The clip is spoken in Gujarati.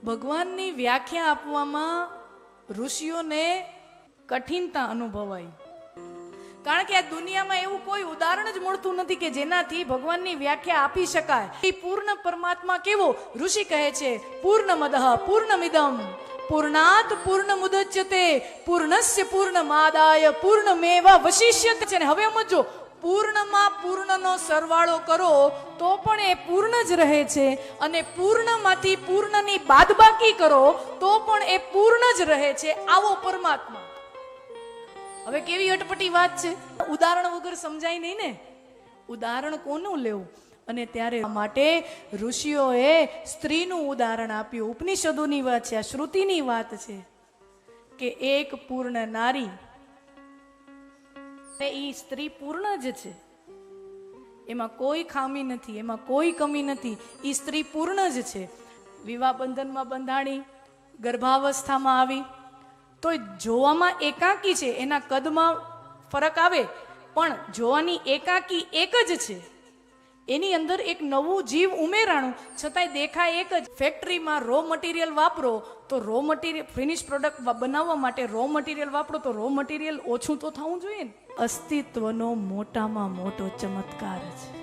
ભગવાનની વ્યાખ્યા આપવામાં ઋષિઓને કઠિનતા અનુભવાઈ, કારણ કે આ દુનિયામાં એવું કોઈ ઉદાહરણ જ મળતું નથી કે જેનાથી ભગવાનની વ્યાખ્યા આપી શકાય. એ પૂર્ણ પરમાત્મા કેવો? ઋષિ કહે છે પૂર્ણમદઃ પૂર્ણમિદં પૂર્ણાત પૂર્ણમુદચ્યતે પૂર્ણસ્ય પૂર્ણમાદાય પૂર્ણમેવાવશિષ્યતે. છે ને, હવે સમજો, પૂર્ણમાં પૂર્ણનો સરવાળો કરો તો પણ એ પૂર્ણ જ રહે છે, અને પૂર્ણમાંથી પૂર્ણની બાદબાકી કરો તો પણ એ પૂર્ણ જ રહે છે. આવો પરમાત્મા. હવે કેવી અટપટી વાત છે, ઉદાહરણ વગર સમજાય નહીં ને. ઉદાહરણ કોનું લેવું? અને ત્યારે માટે ઋષિઓએ સ્ત્રીનું ઉદાહરણ આપ્યું. ઉપનિષદોની વાત છે, આ શ્રુતિની વાત છે કે એક પૂર્ણ નારી, એ સ્ત્રી પૂર્ણ જ છે, એમાં કોઈ ખામી નથી, એમાં કોઈ કમી નથી. એ સ્ત્રી પૂર્ણ જ છે. વિવાહ બંધનમાં બંધાણી, ગર્ભાવસ્થામાં આવી તો જોવામાં એકાકી છે, એના કદમાં ફરક આવે પણ જોવાની એકાકી એક જ છે. એની અંદર એક નવું જીવ ઉમેરાણું, છતાંય દેખાય એક જ. ફેક્ટરીમાં રો મટીરિયલ વાપરો તો રો મટીરિયલ ફિનિશ પ્રોડક્ટ બનાવવા માટે રો મટીરિયલ વાપરો તો રો મટીરિયલ ઓછું તો થવું જોઈએ ને. અસ્તિત્વનો મોટામાં મોટો ચમત્કાર છે.